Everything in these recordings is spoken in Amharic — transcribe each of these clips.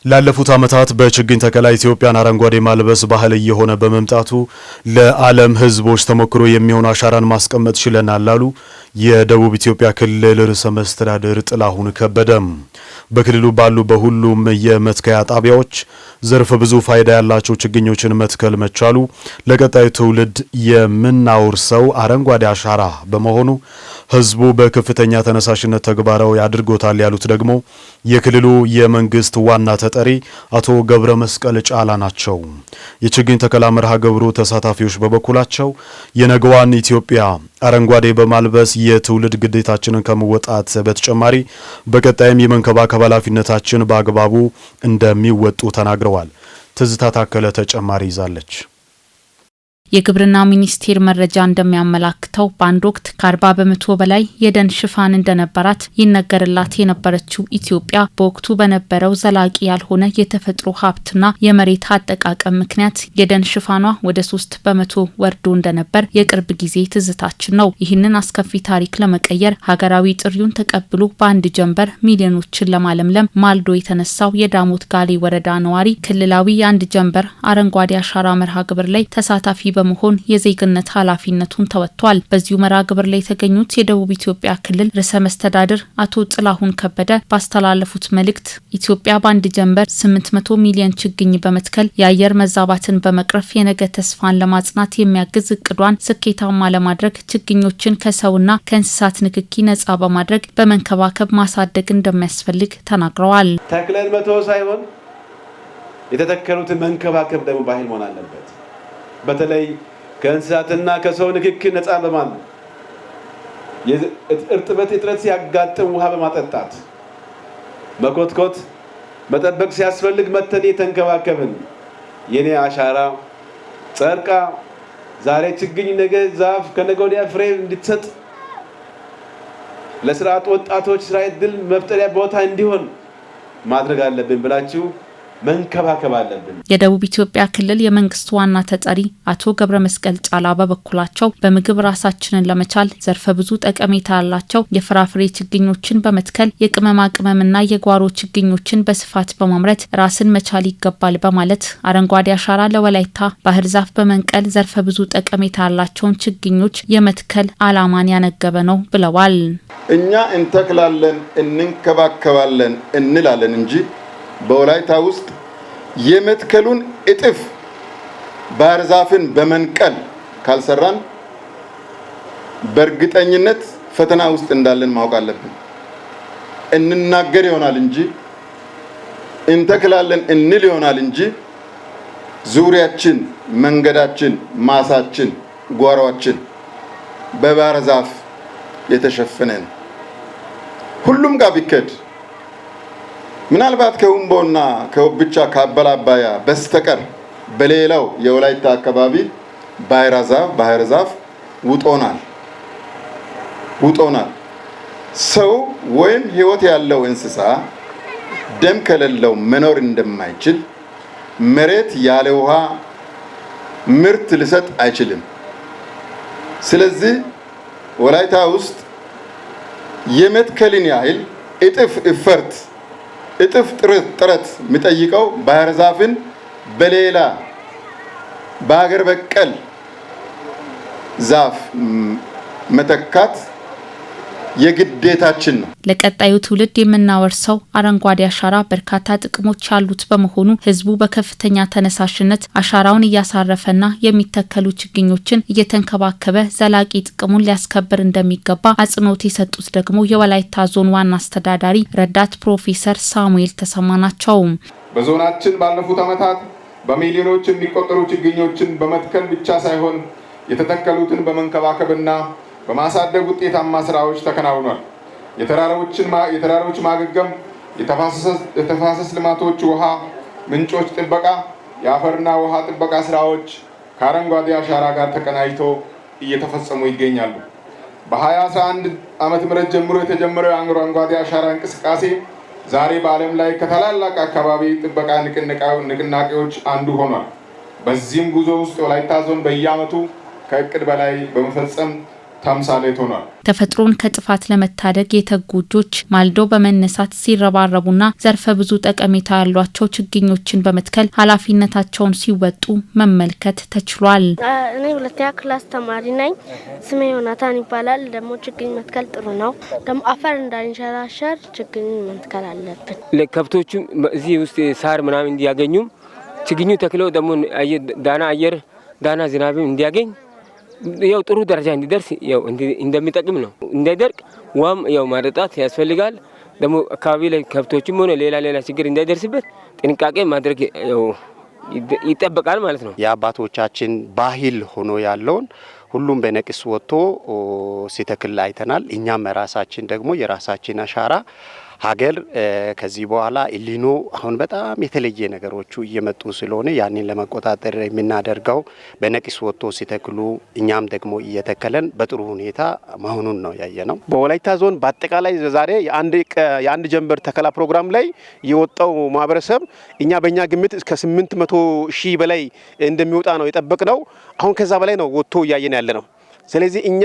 ላለፉት ዓመታት በችግኝ ተከላ ኢትዮጵያን አረንጓዴ ማልበስ ባህል እየሆነ በመምጣቱ ለዓለም ሕዝቦች ተሞክሮ የሚሆን አሻራን ማስቀመጥ ችለናል አሉ የደቡብ ኢትዮጵያ ክልል ርዕሰ መስተዳድር ጥላሁን ከበደ። በክልሉ ባሉ በሁሉም የመትከያ ጣቢያዎች ዘርፈ ብዙ ፋይዳ ያላቸው ችግኞችን መትከል መቻሉ ለቀጣዩ ትውልድ የምናወርሰው አረንጓዴ አሻራ በመሆኑ ሕዝቡ በከፍተኛ ተነሳሽነት ተግባራዊ አድርጎታል ያሉት ደግሞ የክልሉ የመንግስት ዋና ተጠሪ አቶ ገብረ መስቀል ጫላ ናቸው። የችግኝ ተከላ መርሃ ግብሩ ተሳታፊዎች በበኩላቸው የነገዋን ኢትዮጵያ አረንጓዴ በማልበስ የትውልድ ግዴታችንን ከመወጣት በተጨማሪ በቀጣይም የመንከባከብ ኃላፊነታችን በአግባቡ እንደሚወጡ ተናግረዋል። ትዝታ ታከለ ተጨማሪ ይዛለች። የግብርና ሚኒስቴር መረጃ እንደሚያመላክተው በአንድ ወቅት ከ40 በመቶ በላይ የደን ሽፋን እንደነበራት ይነገርላት የነበረችው ኢትዮጵያ በወቅቱ በነበረው ዘላቂ ያልሆነ የተፈጥሮ ሀብትና የመሬት አጠቃቀም ምክንያት የደን ሽፋኗ ወደ 3 በመቶ ወርዶ እንደነበር የቅርብ ጊዜ ትዝታችን ነው። ይህንን አስከፊ ታሪክ ለመቀየር ሀገራዊ ጥሪውን ተቀብሎ በአንድ ጀንበር ሚሊዮኖችን ለማለምለም ማልዶ የተነሳው የዳሞት ጋሌ ወረዳ ነዋሪ ክልላዊ የአንድ ጀንበር አረንጓዴ አሻራ መርሃ ግብር ላይ ተሳታፊ በመሆን የዜግነት ኃላፊነቱን ተወጥቷል። በዚሁ መርሃ ግብር ላይ የተገኙት የደቡብ ኢትዮጵያ ክልል ርዕሰ መስተዳድር አቶ ጥላሁን ከበደ ባስተላለፉት መልእክት ኢትዮጵያ በአንድ ጀንበር 800 ሚሊዮን ችግኝ በመትከል የአየር መዛባትን በመቅረፍ የነገ ተስፋን ለማጽናት የሚያግዝ እቅዷን ስኬታማ ለማድረግ ችግኞችን ከሰውና ከእንስሳት ንክኪ ነጻ በማድረግ በመንከባከብ ማሳደግ እንደሚያስፈልግ ተናግረዋል። ተክለን መቶ ሳይሆን የተተከሉትን መንከባከብ ደግሞ ባህል መሆን አለበት። በተለይ ከእንስሳትና ከሰው ንክኪ ነፃ በማድረግ የእርጥበት እጥረት ሲያጋጥም ውሃ በማጠጣት መኮትኮት መጠበቅ ሲያስፈልግ መተን የተንከባከብን የኔ አሻራ ጸርቃ ዛሬ ችግኝ ነገ ዛፍ ከነገ ወዲያ ፍሬ እንድትሰጥ ለስራ አጥ ወጣቶች ስራ ዕድል መፍጠሪያ ቦታ እንዲሆን ማድረግ አለብን ብላችሁ መንከባከብ አለብን። የደቡብ ኢትዮጵያ ክልል የመንግስት ዋና ተጠሪ አቶ ገብረ መስቀል ጫላ በበኩላቸው በምግብ ራሳችንን ለመቻል ዘርፈ ብዙ ጠቀሜታ ያላቸው የፍራፍሬ ችግኞችን በመትከል የቅመማ ቅመምና የጓሮ ችግኞችን በስፋት በማምረት ራስን መቻል ይገባል በማለት አረንጓዴ አሻራ ለወላይታ ባህር ዛፍ በመንቀል ዘርፈ ብዙ ጠቀሜታ ያላቸውን ችግኞች የመትከል ዓላማን ያነገበ ነው ብለዋል። እኛ እንተክላለን እንንከባከባለን እንላለን እንጂ በወላይታ ውስጥ የመትከሉን እጥፍ ባህር ዛፍን በመንቀል ካልሰራን በእርግጠኝነት ፈተና ውስጥ እንዳለን ማወቅ አለብን። እንናገር ይሆናል እንጂ እንተክላለን እንል ይሆናል እንጂ ዙሪያችን፣ መንገዳችን፣ ማሳችን፣ ጓሯችን በባህር ዛፍ የተሸፈነ ነው። ሁሉም ጋር ቢከድ ምናልባት ከኡምቦና ከውብቻ ከአበላባያ በስተቀር በሌላው የወላይታ አካባቢ ባህር ዛፍ ውጦናል። ሰው ወይም ህይወት ያለው እንስሳ ደም ከሌለው መኖር እንደማይችል መሬት ያለ ውሃ ምርት ሊሰጥ አይችልም። ስለዚህ ወላይታ ውስጥ የመትከልን ያህል እጥፍ ጥረት የሚጠይቀው ባህር ዛፍን በሌላ በሀገር በቀል ዛፍ መተካት የግዴታችን ነው። ለቀጣዩ ትውልድ የምናወርሰው አረንጓዴ አሻራ በርካታ ጥቅሞች ያሉት በመሆኑ ህዝቡ በከፍተኛ ተነሳሽነት አሻራውን እያሳረፈና የሚተከሉ ችግኞችን እየተንከባከበ ዘላቂ ጥቅሙን ሊያስከብር እንደሚገባ አጽንኦት የሰጡት ደግሞ የወላይታ ዞን ዋና አስተዳዳሪ ረዳት ፕሮፌሰር ሳሙኤል ተሰማ ናቸው። በዞናችን ባለፉት ዓመታት በሚሊዮኖች የሚቆጠሩ ችግኞችን በመትከል ብቻ ሳይሆን የተተከሉትን በመንከባከብና በማሳደግ ውጤታማ ስራዎች ተከናውኗል። የተራሮች ማገገም፣ የተፋሰስ ልማቶች፣ ውሃ ምንጮች ጥበቃ፣ የአፈርና ውሃ ጥበቃ ስራዎች ከአረንጓዴ አሻራ ጋር ተቀናጅተው እየተፈጸሙ ይገኛሉ። በ2011 ዓመተ ምህረት ጀምሮ የተጀመረው የአረንጓዴ አሻራ እንቅስቃሴ ዛሬ በዓለም ላይ ከታላላቅ አካባቢ ጥበቃ ንቅናቄዎች አንዱ ሆኗል። በዚህም ጉዞ ውስጥ ወላይታ ዞን በየዓመቱ ከእቅድ በላይ በመፈጸም ተምሳሌት ሆኗል። ተፈጥሮን ከጥፋት ለመታደግ የተጉ እጆች ማልዶ በመነሳት ሲረባረቡና ዘርፈ ብዙ ጠቀሜታ ያሏቸው ችግኞችን በመትከል ኃላፊነታቸውን ሲወጡ መመልከት ተችሏል። እኔ ሁለተኛ ክላስ ተማሪ ነኝ። ስሜ ዮናታን ይባላል። ደግሞ ችግኝ መትከል ጥሩ ነው። ደግሞ አፈር እንዳይንሸራሸር ችግኝ መትከል አለብን። ለከብቶቹ እዚህ ውስጥ ሳር ምናምን እንዲያገኙ ችግኙ ተክለው ደግሞ ዳና ዝናብም እንዲያገኝ ያው ጥሩ ደረጃ እንዲደርስ ያው እንደሚጠቅም ነው። እንዳይደርቅ ዋም ያው ማጠጣት ያስፈልጋል። ደግሞ አካባቢ ላይ ከብቶችም ሆነ ሌላ ችግር እንዳይደርስበት ጥንቃቄ ማድረግ ያው ይጠበቃል ማለት ነው። የአባቶቻችን ባህል ሆኖ ያለውን ሁሉም በነቅስ ወጥቶ ሲተክል አይተናል። እኛም ራሳችን ደግሞ የራሳችን አሻራ ሀገር ከዚህ በኋላ ኢሊኖ አሁን በጣም የተለየ ነገሮቹ እየመጡ ስለሆነ ያንን ለመቆጣጠር የምናደርገው በነቅስ ወጥቶ ሲተክሉ እኛም ደግሞ እየተከለን በጥሩ ሁኔታ መሆኑን ነው ያየነው። በወላይታ ዞን በአጠቃላይ ዛሬ የአንድ ጀንበር ተከላ ፕሮግራም ላይ የወጣው ማህበረሰብ በእኛ ግምት እስከ 800,000 በላይ እንደሚወጣ ነው የጠበቅነው። አሁን ከዛ በላይ ነው ወጥቶ እያየን ያለ ነው። ስለዚህ እኛ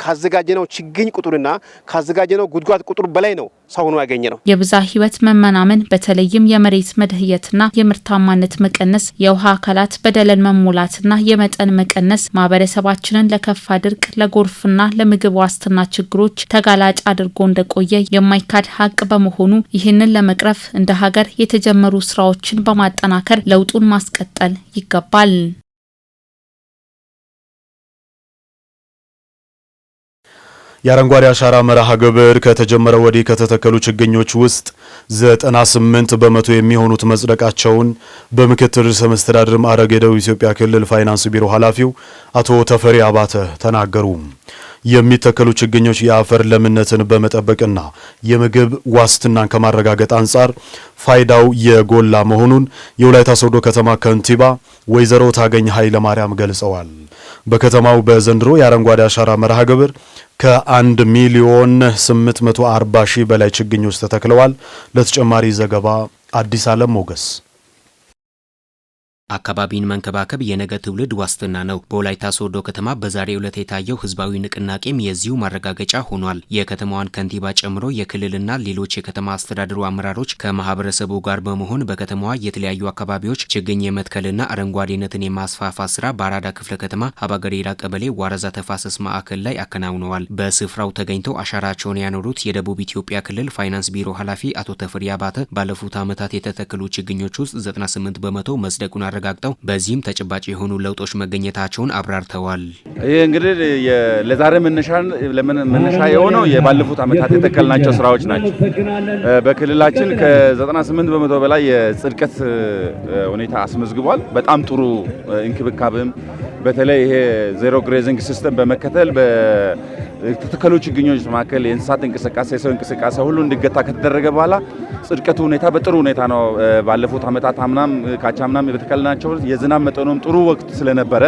ካዘጋጀነው ችግኝ ቁጥርና ካዘጋጀነው ጉድጓድ ቁጥር በላይ ነው ሰው ሆኖ ያገኘነው። የብዝሃ ሕይወት መመናመን በተለይም የመሬት መድህየትና የምርታማነት መቀነስ፣ የውሃ አካላት በደለል መሞላትና የመጠን መቀነስ ማህበረሰባችንን ለከፋ ድርቅ፣ ለጎርፍና ለምግብ ዋስትና ችግሮች ተጋላጭ አድርጎ እንደቆየ የማይካድ ሀቅ በመሆኑ ይህንን ለመቅረፍ እንደ ሀገር የተጀመሩ ስራዎችን በማጠናከር ለውጡን ማስቀጠል ይገባል። የአረንጓዴ አሻራ መርሃ ግብር ከተጀመረ ወዲህ ከተተከሉ ችግኞች ውስጥ 98 በመቶ የሚሆኑት መጽደቃቸውን በምክትል ርዕሰ መስተዳድር ማዕረግ የደቡብ ኢትዮጵያ ክልል ፋይናንስ ቢሮ ኃላፊው አቶ ተፈሪ አባተ ተናገሩ። የሚተከሉ ችግኞች የአፈር ለምነትን በመጠበቅና የምግብ ዋስትናን ከማረጋገጥ አንጻር ፋይዳው የጎላ መሆኑን የወላይታ ሶዶ ከተማ ከንቲባ ወይዘሮ ታገኝ ኃይለ ማርያም ገልጸዋል። በከተማው በዘንድሮ የአረንጓዴ አሻራ መርሃ ግብር ከ1,840,000 በላይ ችግኞች ተተክለዋል። ለተጨማሪ ዘገባ አዲስ ዓለም ሞገስ። አካባቢን መንከባከብ የነገ ትውልድ ዋስትና ነው። በወላይታ ሶዶ ከተማ በዛሬው ዕለት የታየው ህዝባዊ ንቅናቄም የዚሁ ማረጋገጫ ሆኗል። የከተማዋን ከንቲባ ጨምሮ የክልልና ሌሎች የከተማ አስተዳደሩ አመራሮች ከማህበረሰቡ ጋር በመሆን በከተማዋ የተለያዩ አካባቢዎች ችግኝ የመትከልና አረንጓዴነትን የማስፋፋት ስራ በአራዳ ክፍለ ከተማ ሀባገሬራ ቀበሌ ዋረዛ ተፋሰስ ማዕከል ላይ አከናውነዋል። በስፍራው ተገኝተው አሻራቸውን ያኖሩት የደቡብ ኢትዮጵያ ክልል ፋይናንስ ቢሮ ኃላፊ አቶ ተፈሪ አባተ ባለፉት ዓመታት የተተከሉ ችግኞች ውስጥ 98 በመቶ መጽደቁን አረጋግጠው በዚህም ተጨባጭ የሆኑ ለውጦች መገኘታቸውን አብራርተዋል። ይህ እንግዲህ ለዛሬ መነሻ የሆነው የባለፉት ዓመታት የተከልናቸው ስራዎች ናቸው። በክልላችን ከ98 በመቶ በላይ የጽድቀት ሁኔታ አስመዝግቧል። በጣም ጥሩ እንክብካቤም በተለይ ይሄ ዜሮ ግሬዚንግ ሲስተም በመከተል በተተከሉ ችግኞች መካከል የእንስሳት እንቅስቃሴ፣ የሰው እንቅስቃሴ ሁሉ እንዲገታ ከተደረገ በኋላ ጽድቀቱ ሁኔታ በጥሩ ሁኔታ ነው። ባለፉት ዓመታት አምናም ካቻምናም በተከልናቸው የዝናብ መጠኑም ጥሩ ወቅት ስለነበረ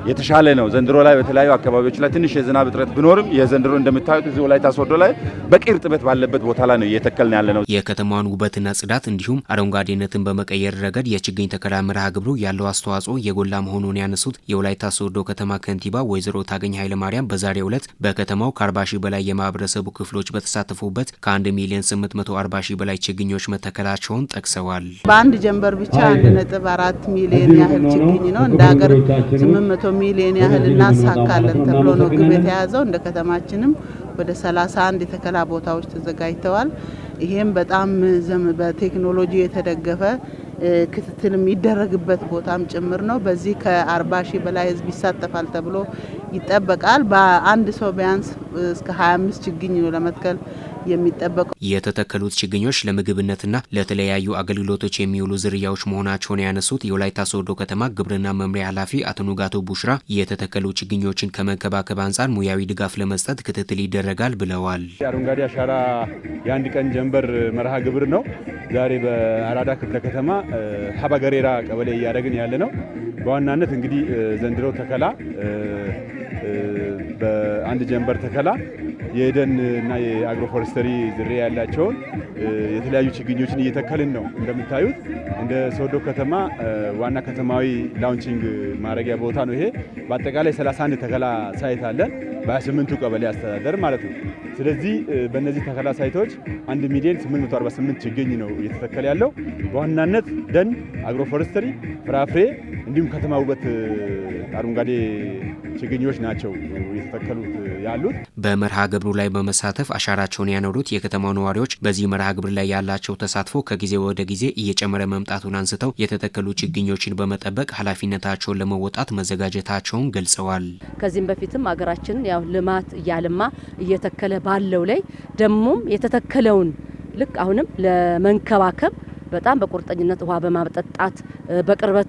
የተሻለ ነው። ዘንድሮ ላይ በተለያዩ አካባቢዎች ላይ ትንሽ የዝናብ እጥረት ቢኖርም የዘንድሮ እንደምታዩት እዚህ ወላይታ ሶዶ ላይ በቂ እርጥበት ባለበት ቦታ ላይ ነው እየተከልን ያለ ነው። የከተማዋን ውበትና ጽዳት እንዲሁም አረንጓዴነትን በመቀየር ረገድ የችግኝ ተከላ መርሃ ግብሩ ያለው አስተዋጽኦ የጎላ መሆኑን ያነሱት የወላይታ ሶዶ ከተማ ከንቲባ ወይዘሮ ታገኝ ኃይለ ማርያም በዛሬው ዕለት በከተማው ከ40,000 በላይ የማህበረሰቡ ክፍሎች በተሳተፉበት ከ1,840,000 በላይ ችግኞች መተከላቸውን ጠቅሰዋል። በአንድ ጀንበር ብቻ 1.4 ሚሊዮን ያህል ችግኝ ነው እንደ ሀገር 800 ሚሊዮን ያህል እናሳካለን ተብሎ ነው ግብ የተያዘው። እንደ ከተማችንም ወደ 31 የተከላ ቦታዎች ተዘጋጅተዋል። ይሄም በጣም በቴክኖሎጂ የተደገፈ ክትትል የሚደረግበት ቦታም ጭምር ነው። በዚህ ከ40,000 በላይ ህዝብ ይሳተፋል ተብሎ ይጠበቃል። በአንድ ሰው ቢያንስ እስከ 25 ችግኝ ነው ለመትከል የሚጠበቀው። የተተከሉት ችግኞች ለምግብነትና ለተለያዩ አገልግሎቶች የሚውሉ ዝርያዎች መሆናቸውን ያነሱት የወላይታ ሶዶ ከተማ ግብርና መምሪያ ኃላፊ አቶ ኑጋቶ ቡሽራ የተተከሉ ችግኞችን ከመንከባከብ አንጻር ሙያዊ ድጋፍ ለመስጠት ክትትል ይደረጋል ብለዋል። አረንጓዴ አሻራ የአንድ ቀን ጀንበር መርሃ ግብር ነው። ዛሬ በአራዳ ክፍለ ከተማ ሀባገሬራ ቀበሌ እያደረግን ያለ ነው። በዋናነት እንግዲህ ዘንድሮ ተከላ በአንድ ጀንበር ተከላ የደን እና የአግሮፎረስተሪ ዝርያ ያላቸውን የተለያዩ ችግኞችን እየተከልን ነው። እንደምታዩት እንደ ሶዶ ከተማ ዋና ከተማዊ ላውንቺንግ ማረጊያ ቦታ ነው። ይሄ በአጠቃላይ 31 ተከላ ሳይት አለን በ28ቱ ቀበሌ አስተዳደር ማለት ነው። ስለዚህ በእነዚህ ተከላ ሳይቶች 1,848 ችግኝ ነው እየተተከለ ያለው። በዋናነት ደን፣ አግሮፎረስተሪ፣ ፍራፍሬ እንዲሁም ከተማ ውበት አረንጓዴ ችግኞች ናቸው እየተተከሉት ያሉት። በመርሃ ግብሩ ላይ በመሳተፍ አሻራቸውን ያኖሩት የከተማው ነዋሪዎች በዚህ መርሃ ግብር ላይ ያላቸው ተሳትፎ ከጊዜ ወደ ጊዜ እየጨመረ መምጣቱን አንስተው የተተከሉ ችግኞችን በመጠበቅ ኃላፊነታቸውን ለመወጣት መዘጋጀታቸውን ገልጸዋል። ከዚህም በፊትም ሀገራችን ያው ልማት እያለማ እየተከለ ባለው ላይ ደሞም የተተከለውን ልክ አሁንም ለመንከባከብ በጣም በቁርጠኝነት ውሃ በማጠጣት በቅርበት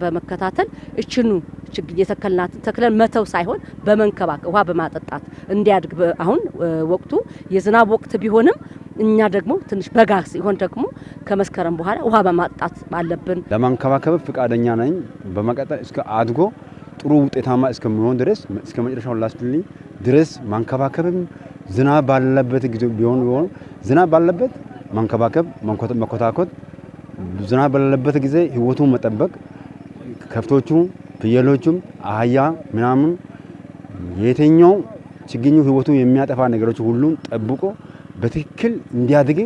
በመከታተል እችኑ ችግኝ የተከልናትን ተክለን መተው ሳይሆን በመንከባከብ ውሃ በማጠጣት እንዲያድግ አሁን ወቅቱ የዝናብ ወቅት ቢሆንም እኛ ደግሞ ትንሽ በጋ ሲሆን ደግሞ ከመስከረም በኋላ ውሃ በማጠጣት አለብን። ለማንከባከብ ፍቃደኛ ነኝ። በመቀጠል እስከ አድጎ ጥሩ ውጤታማ እስከሚሆን ድረስ እስከ መጨረሻው ላስትልኝ ድረስ ማንከባከብም ዝናብ ባለበት ጊዜ ቢሆን ዝናብ ባለበት ማንከባከብ መኮታኮት፣ ዝናብ ባለበት ጊዜ ህይወቱን መጠበቅ፣ ከፍቶቹ ፍየሎቹም አህያ ምናምን የትኛው ችግኙ ህይወቱ የሚያጠፋ ነገሮች ሁሉም ጠብቆ በትክክል እንዲያድግ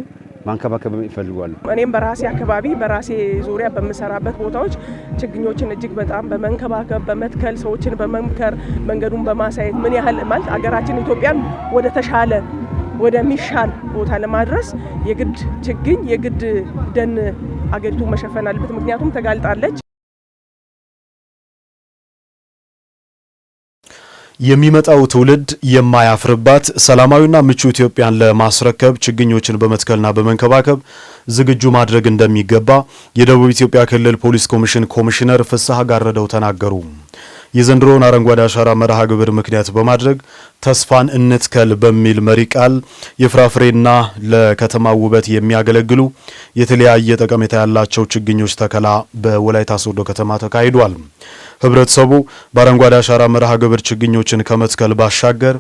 ማንከባከብ ይፈልጋሉ። እኔም በራሴ አካባቢ በራሴ ዙሪያ በመሰራበት ቦታዎች ችግኞችን እጅግ በጣም በመንከባከብ በመትከል ሰዎችን በመምከር መንገዱን በማሳየት ምን ያህል ማለት አገራችን ኢትዮጵያን ወደ ተሻለ ወደሚሻል ቦታ ለማድረስ የግድ ችግኝ የግድ ደን አገሪቱ መሸፈን አለበት። ምክንያቱም ተጋልጣለች። የሚመጣው ትውልድ የማያፍርባት ሰላማዊና ምቹ ኢትዮጵያን ለማስረከብ ችግኞችን በመትከልና በመንከባከብ ዝግጁ ማድረግ እንደሚገባ የደቡብ ኢትዮጵያ ክልል ፖሊስ ኮሚሽን ኮሚሽነር ፍስሐ ጋረደው ተናገሩ። የዘንድሮውን አረንጓዴ አሻራ መርሃ ግብር ምክንያት በማድረግ ተስፋን እንትከል በሚል መሪ ቃል የፍራፍሬና ለከተማ ውበት የሚያገለግሉ የተለያየ ጠቀሜታ ያላቸው ችግኞች ተከላ በወላይታ ሶዶ ከተማ ተካሂዷል። ህብረተሰቡ በአረንጓዴ አሻራ መርሃ ግብር ችግኞችን ከመትከል ባሻገር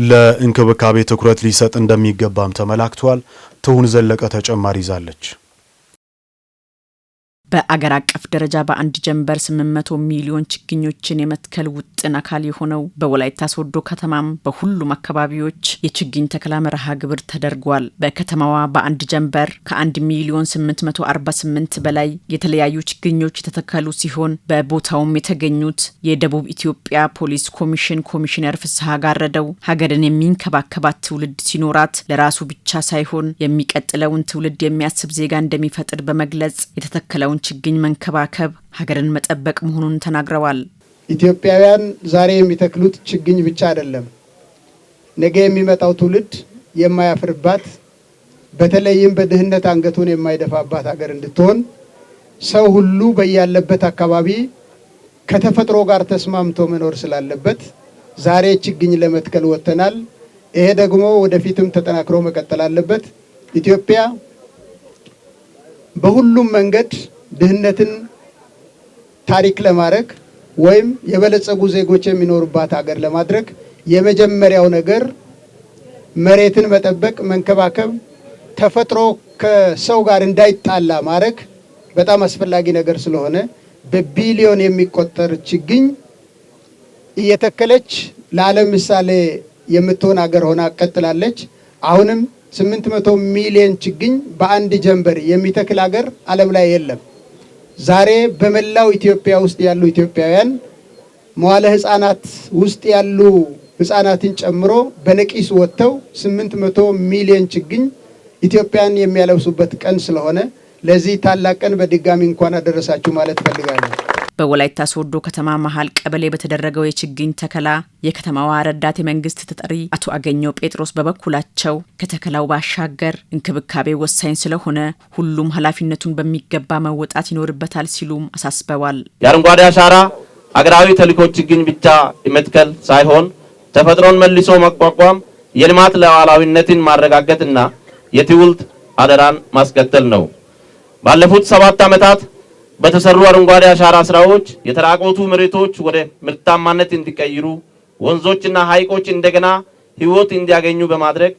ለእንክብካቤ ትኩረት ሊሰጥ እንደሚገባም ተመላክቷል። ትሁን ዘለቀ ተጨማሪ ይዛለች። በአገር አቀፍ ደረጃ በአንድ ጀንበር 800 ሚሊዮን ችግኞችን የመትከል ውጥን አካል የሆነው በወላይታ ሶዶ ከተማም በሁሉም አካባቢዎች የችግኝ ተከላ መርሃ ግብር ተደርጓል። በከተማዋ በአንድ ጀንበር ከ1,848,000 በላይ የተለያዩ ችግኞች የተተከሉ ሲሆን በቦታውም የተገኙት የደቡብ ኢትዮጵያ ፖሊስ ኮሚሽን ኮሚሽነር ፍስሐ ጋረደው ሀገርን የሚንከባከባት ትውልድ ሲኖራት ለራሱ ብቻ ሳይሆን የሚቀጥለውን ትውልድ የሚያስብ ዜጋ እንደሚፈጥር በመግለጽ የተተከለው ችግኝ መንከባከብ ሀገርን መጠበቅ መሆኑን ተናግረዋል። ኢትዮጵያውያን ዛሬ የሚተክሉት ችግኝ ብቻ አይደለም፣ ነገ የሚመጣው ትውልድ የማያፍርባት በተለይም በድህነት አንገቱን የማይደፋባት ሀገር እንድትሆን ሰው ሁሉ በያለበት አካባቢ ከተፈጥሮ ጋር ተስማምቶ መኖር ስላለበት ዛሬ ችግኝ ለመትከል ወጥተናል። ይሄ ደግሞ ወደፊትም ተጠናክሮ መቀጠል አለበት። ኢትዮጵያ በሁሉም መንገድ ድህነትን ታሪክ ለማድረግ ወይም የበለጸጉ ዜጎች የሚኖሩባት ሀገር ለማድረግ የመጀመሪያው ነገር መሬትን መጠበቅ፣ መንከባከብ፣ ተፈጥሮ ከሰው ጋር እንዳይጣላ ማድረግ በጣም አስፈላጊ ነገር ስለሆነ በቢሊዮን የሚቆጠር ችግኝ እየተከለች ለዓለም ምሳሌ የምትሆን ሀገር ሆና ቀጥላለች። አሁንም 800 ሚሊዮን ችግኝ በአንድ ጀንበር የሚተክል ሀገር ዓለም ላይ የለም። ዛሬ በመላው ኢትዮጵያ ውስጥ ያሉ ኢትዮጵያውያን መዋለ ህፃናት ውስጥ ያሉ ህፃናትን ጨምሮ በነቂስ ወጥተው 800 ሚሊዮን ችግኝ ኢትዮጵያን የሚያለብሱበት ቀን ስለሆነ ለዚህ ታላቅ ቀን በድጋሚ እንኳን አደረሳችሁ ማለት ፈልጋለሁ። በወላይታ ሶዶ ከተማ መሃል ቀበሌ በተደረገው የችግኝ ተከላ የከተማዋ ረዳት የመንግስት ተጠሪ አቶ አገኘው ጴጥሮስ በበኩላቸው ከተከላው ባሻገር እንክብካቤ ወሳኝ ስለሆነ ሁሉም ኃላፊነቱን በሚገባ መወጣት ይኖርበታል ሲሉም አሳስበዋል። የአረንጓዴ አሻራ አገራዊ ተልዕኮ ችግኝ ብቻ መትከል ሳይሆን ተፈጥሮን መልሶ መቋቋም፣ የልማት ሉዓላዊነትን ማረጋገጥና የትውልድ አደራን ማስቀጠል ነው። ባለፉት 7 ዓመታት በተሰሩ አረንጓዴ አሻራ ስራዎች የተራቆቱ መሬቶች ወደ ምርታማነት እንዲቀይሩ፣ ወንዞችና ሐይቆች እንደገና ህይወት እንዲያገኙ በማድረግ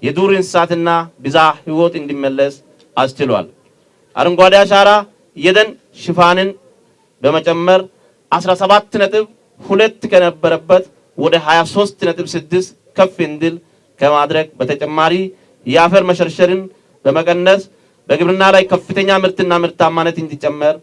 የዱር እንስሳትና ብዝሃ ህይወት እንዲመለስ አስችሏል። አረንጓዴ አሻራ የደን ሽፋንን በመጨመር 17.2 ከነበረበት ወደ 23.6 ከፍ እንዲል ከማድረግ በተጨማሪ የአፈር መሸርሸርን በመቀነስ በግብርና ላይ ከፍተኛ ምርትና ምርታማነት እንዲጨመር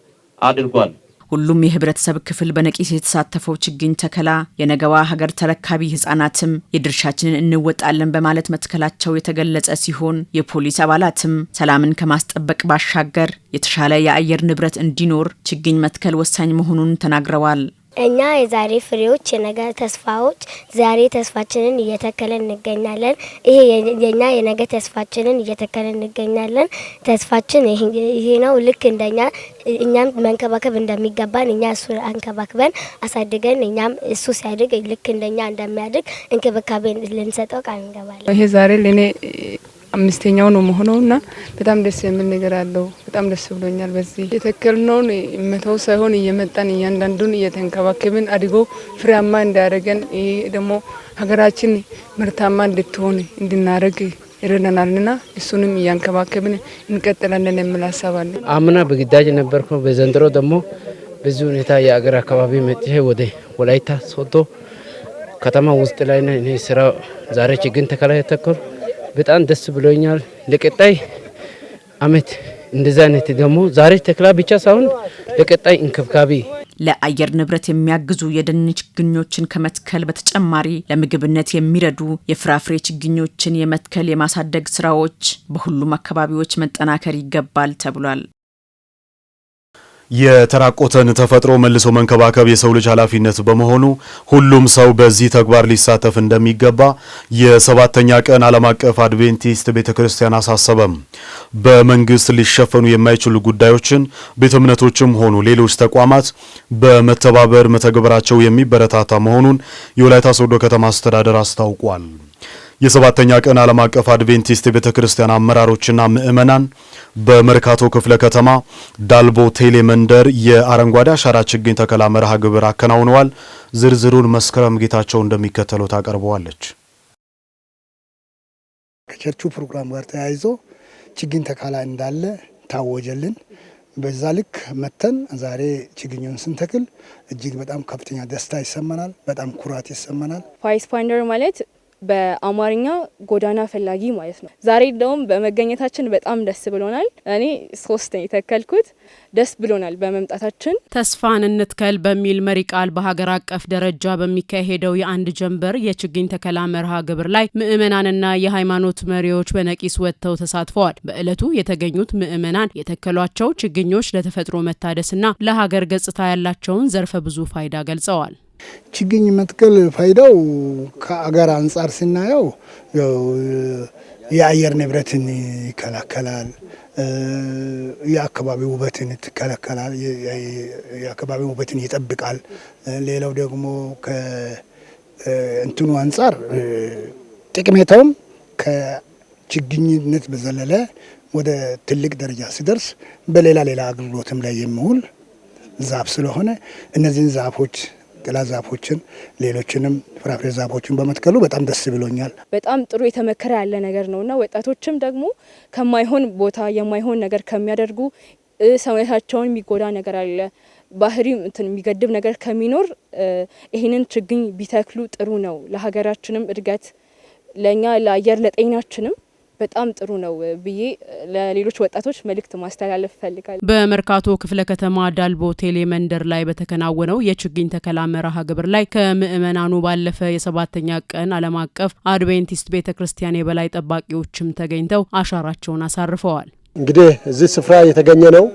አድርጓል። ሁሉም የህብረተሰብ ክፍል በነቂስ የተሳተፈው ችግኝ ተከላ የነገዋ ሀገር ተረካቢ ህጻናትም የድርሻችንን እንወጣለን በማለት መትከላቸው የተገለጸ ሲሆን የፖሊስ አባላትም ሰላምን ከማስጠበቅ ባሻገር የተሻለ የአየር ንብረት እንዲኖር ችግኝ መትከል ወሳኝ መሆኑን ተናግረዋል። እኛ የዛሬ ፍሬዎች የነገ ተስፋዎች ዛሬ ተስፋችንን እየተከለን እንገኛለን። ይሄ የኛ የነገ ተስፋችንን እየተከለን እንገኛለን። ተስፋችን ይሄ ነው። ልክ እንደኛ እኛም መንከባከብ እንደሚገባን እኛ እሱ አንከባክበን አሳድገን እኛም እሱ ሲያድግ ልክ እንደኛ እንደሚያድግ እንክብካቤ ልንሰጠው ቃል እንገባለን። ይሄ ዛሬ ለኔ አምስተኛው ነው መሆኑና በጣም ደስ የሚል ነገር አለው። በጣም ደስ ብሎኛል። በዚህ የተከልነውን መተው ሳይሆን እየመጣን እያንዳንዱን እየተንከባከብን አድጎ ፍሬያማ እንዳያደርገን ይሄ ደግሞ ሀገራችን ምርታማ እንድትሆን እንድናደርግ ይረዳናልና እሱንም እያንከባከብን እንቀጥላለን የሚል ሀሳብ አለ። አምና በግዳጅ ነበርኩ። በዘንድሮ ደግሞ በዚህ ሁኔታ የአገር አካባቢ መጥቼ ወደ ወላይታ ሶዶ ከተማ ውስጥ ላይ ነው እኔ ስራ ዛሬ ችግኝ ተከላ ተከልኩ። በጣም ደስ ብሎኛል። ለቀጣይ አመት እንደዛ አይነት ደግሞ ዛሬ ተክላ ብቻ ሳይሆን ለቀጣይ እንክብካቤ ለአየር ንብረት የሚያግዙ የደን ችግኞችን ከመትከል በተጨማሪ ለምግብነት የሚረዱ የፍራፍሬ ችግኞችን የመትከል የማሳደግ ስራዎች በሁሉም አካባቢዎች መጠናከር ይገባል ተብሏል። የተራቆተን ተፈጥሮ መልሶ መንከባከብ የሰው ልጅ ኃላፊነት በመሆኑ ሁሉም ሰው በዚህ ተግባር ሊሳተፍ እንደሚገባ የሰባተኛ ቀን ዓለም አቀፍ አድቬንቲስት ቤተክርስቲያን አሳሰበም። በመንግስት ሊሸፈኑ የማይችሉ ጉዳዮችን ቤተ እምነቶችም ሆኑ ሌሎች ተቋማት በመተባበር መተግበራቸው የሚበረታታ መሆኑን የወላይታ ሶዶ ከተማ አስተዳደር አስታውቋል። የሰባተኛ ቀን ዓለም አቀፍ አድቬንቲስት ቤተክርስቲያን አመራሮችና ምእመናን በመርካቶ ክፍለ ከተማ ዳልቦ ቴሌ መንደር የአረንጓዴ አሻራ ችግኝ ተከላ መርሃ ግብር አከናውነዋል። ዝርዝሩን መስከረም ጌታቸው እንደሚከተለው ታቀርበዋለች። ከቸርቹ ፕሮግራም ጋር ተያይዞ ችግኝ ተከላ እንዳለ ታወጀልን። በዛ ልክ መተን ዛሬ ችግኙን ስንተክል እጅግ በጣም ከፍተኛ ደስታ ይሰማናል። በጣም ኩራት ይሰማናል። ፓይስ ፋይንደር ማለት በአማርኛ ጎዳና ፈላጊ ማለት ነው። ዛሬ ደግሞ በመገኘታችን በጣም ደስ ብሎናል። እኔ 3 የተከልኩት ደስ ብሎናል በመምጣታችን። ተስፋን እንትከል በሚል መሪ ቃል በሀገር አቀፍ ደረጃ በሚካሄደው የአንድ ጀንበር የችግኝ ተከላ መርሃ ግብር ላይ ምእመናንና የሃይማኖት መሪዎች በነቂስ ወጥተው ተሳትፈዋል። በእለቱ የተገኙት ምእመናን የተከሏቸው ችግኞች ለተፈጥሮ መታደስና ለሀገር ገጽታ ያላቸውን ዘርፈ ብዙ ፋይዳ ገልጸዋል። ችግኝ መትከል ፋይዳው ከአገር አንጻር ስናየው የአየር ንብረትን ይከላከላል፣ የአካባቢ ውበትን ይከላከላል፣ የአካባቢ ውበትን ይጠብቃል። ሌላው ደግሞ ከእንትኑ አንጻር ጥቅሜታውም ከችግኝነት በዘለለ ወደ ትልቅ ደረጃ ሲደርስ በሌላ አገልግሎትም ላይ የሚውል ዛፍ ስለሆነ እነዚህን ዛፎች ጥላ ዛፎችን ሌሎችንም ፍራፍሬ ዛፎችን በመትከሉ በጣም ደስ ብሎኛል። በጣም ጥሩ የተመከረ ያለ ነገር ነውና ወጣቶችም ደግሞ ከማይሆን ቦታ የማይሆን ነገር ከሚያደርጉ ሰውነታቸውን የሚጎዳ ነገር አለ ባህሪ የሚገድብ ነገር ከሚኖር ይሄንን ችግኝ ቢተክሉ ጥሩ ነው። ለሀገራችንም እድገት ለኛ ለአየር ለጤናችንም በጣም ጥሩ ነው ብዬ ለሌሎች ወጣቶች መልእክት ማስተላለፍ ፈልጋለሁ። በመርካቶ ክፍለ ከተማ ዳልቦ ቴሌ መንደር ላይ በተከናወነው የችግኝ ተከላ መርሃ ግብር ላይ ከምእመናኑ ባለፈ የሰባተኛ ቀን ዓለም አቀፍ አድቬንቲስት ቤተክርስቲያን የበላይ ጠባቂዎችም ተገኝተው አሻራቸውን አሳርፈዋል። እንግዲህ እዚህ ስፍራ የተገኘ ነው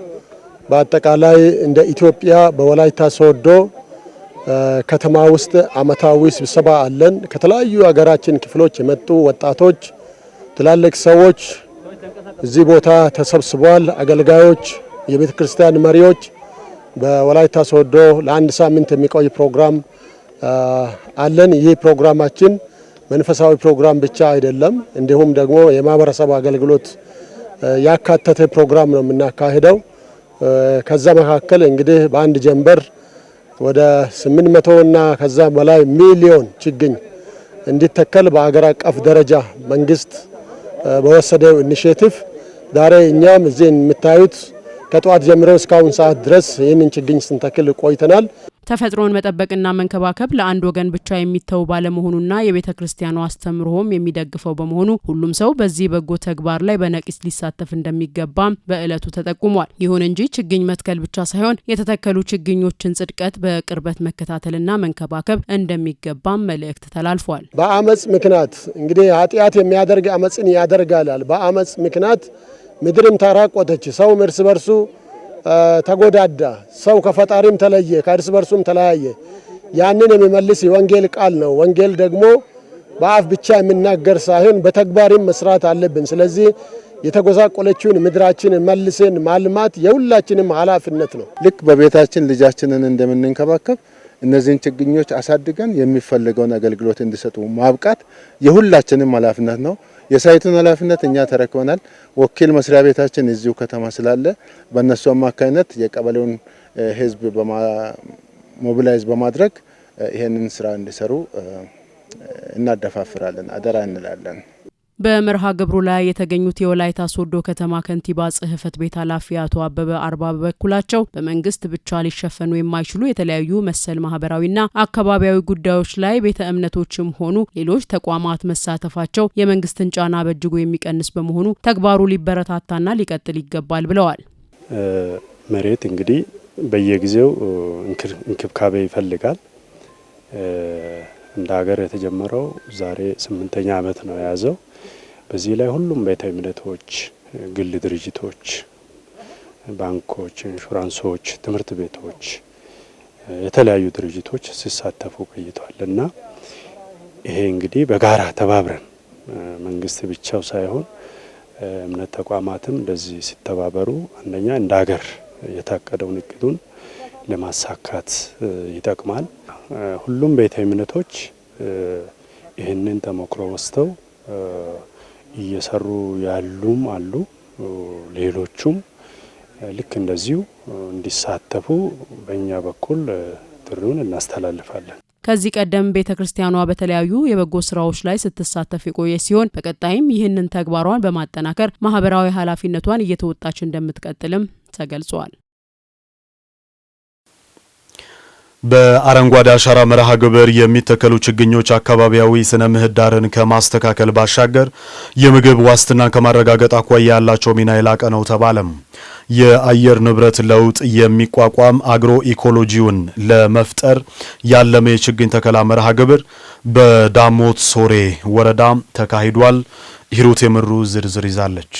በአጠቃላይ እንደ ኢትዮጵያ በወላይታ ሶዶ ከተማ ውስጥ አመታዊ ስብሰባ አለን። ከተለያዩ ሀገራችን ክፍሎች የመጡ ወጣቶች ትላልቅ ሰዎች እዚህ ቦታ ተሰብስበዋል። አገልጋዮች፣ የቤተ ክርስቲያን መሪዎች በወላይታ ሶዶ ለአንድ ሳምንት የሚቆይ ፕሮግራም አለን። ይህ ፕሮግራማችን መንፈሳዊ ፕሮግራም ብቻ አይደለም፣ እንዲሁም ደግሞ የማህበረሰብ አገልግሎት ያካተተ ፕሮግራም ነው የምናካሂደው። ከዛ መካከል እንግዲህ በአንድ ጀንበር ወደ 800 እና ከዛ በላይ ሚሊዮን ችግኝ እንዲተከል በአገር አቀፍ ደረጃ መንግስት በወሰደው ኢኒሼቲቭ ዛሬ እኛም እዚህ የምታዩት ከጧት ጀምሮ እስካሁን ሰዓት ድረስ ይህንን ችግኝ ስንተክል ቆይተናል። ተፈጥሮን መጠበቅና መንከባከብ ለአንድ ወገን ብቻ የሚተው ባለመሆኑና የቤተ ክርስቲያኑ አስተምሮም የሚደግፈው በመሆኑ ሁሉም ሰው በዚህ በጎ ተግባር ላይ በነቂስ ሊሳተፍ እንደሚገባም በእለቱ ተጠቁሟል። ይሁን እንጂ ችግኝ መትከል ብቻ ሳይሆን የተተከሉ ችግኞችን ጽድቀት በቅርበት መከታተልና መንከባከብ እንደሚገባም መልእክት ተላልፏል። በአመጽ ምክንያት እንግዲህ ኃጢአት የሚያደርግ አመጽን ያደርጋል። በአመጽ ምክንያት ምድርም ተራቆተች፣ ሰው እርስ በርሱ ተጎዳዳ፣ ሰው ከፈጣሪም ተለየ፣ ከእርስ በርሱም ተለያየ። ያንን የሚመልስ የወንጌል ቃል ነው። ወንጌል ደግሞ በአፍ ብቻ የሚናገር ሳይሆን በተግባርም መስራት አለብን። ስለዚህ የተጎሳቆለችውን ምድራችንን መልሰን ማልማት የሁላችንም ኃላፊነት ነው። ልክ በቤታችን ልጃችንን እንደምንንከባከብ እነዚህን ችግኞች አሳድገን የሚፈልገውን አገልግሎት እንዲሰጡ ማብቃት የሁላችንም ኃላፊነት ነው። የሳይቱን ኃላፊነት እኛ ተረክበናል። ወኪል መስሪያ ቤታችን እዚሁ ከተማ ስላለ በእነሱ አማካኝነት የቀበሌውን ህዝብ ሞቢላይዝ በማድረግ ይሄንን ስራ እንዲሰሩ እናደፋፍራለን፣ አደራ እንላለን። በመርሃ ግብሩ ላይ የተገኙት የወላይታ ሶዶ ከተማ ከንቲባ ጽህፈት ቤት ኃላፊ አቶ አበበ አርባ በበኩላቸው በመንግስት ብቻ ሊሸፈኑ የማይችሉ የተለያዩ መሰል ማህበራዊና አካባቢያዊ ጉዳዮች ላይ ቤተ እምነቶችም ሆኑ ሌሎች ተቋማት መሳተፋቸው የመንግስትን ጫና በእጅጉ የሚቀንስ በመሆኑ ተግባሩ ሊበረታታና ሊቀጥል ይገባል ብለዋል። መሬት እንግዲህ በየጊዜው እንክብካቤ ይፈልጋል። እንደ ሀገር የተጀመረው ዛሬ 8ኛ ዓመት ነው የያዘው። በዚህ ላይ ሁሉም ቤተ እምነቶች፣ ግል ድርጅቶች፣ ባንኮች፣ ኢንሹራንሶች፣ ትምህርት ቤቶች፣ የተለያዩ ድርጅቶች ሲሳተፉ ቆይተዋል እና ይሄ እንግዲህ በጋራ ተባብረን መንግስት ብቻው ሳይሆን እምነት ተቋማትም እንደዚህ ሲተባበሩ አንደኛ እንደ ሀገር የታቀደውን እቅዱን ለማሳካት ይጠቅማል። ሁሉም ቤተ እምነቶች ይህንን ተሞክሮ ወስደው እየሰሩ ያሉም አሉ። ሌሎቹም ልክ እንደዚሁ እንዲሳተፉ በእኛ በኩል ጥሪውን እናስተላልፋለን። ከዚህ ቀደም ቤተ ክርስቲያኗ በተለያዩ የበጎ ስራዎች ላይ ስትሳተፍ የቆየ ሲሆን በቀጣይም ይህንን ተግባሯን በማጠናከር ማህበራዊ ኃላፊነቷን እየተወጣች እንደምትቀጥልም ተገልጿል። በአረንጓዴ አሻራ መርሃ ግብር የሚተከሉ ችግኞች አካባቢያዊ ስነ ምህዳርን ከማስተካከል ባሻገር የምግብ ዋስትናን ከማረጋገጥ አኳያ ያላቸው ሚና የላቀ ነው ተባለም። የአየር ንብረት ለውጥ የሚቋቋም አግሮ ኢኮሎጂውን ለመፍጠር ያለመ የችግኝ ተከላ መርሃ ግብር በዳሞት ሶሬ ወረዳ ተካሂዷል። ሂሩት የምሩ ዝርዝር ይዛለች።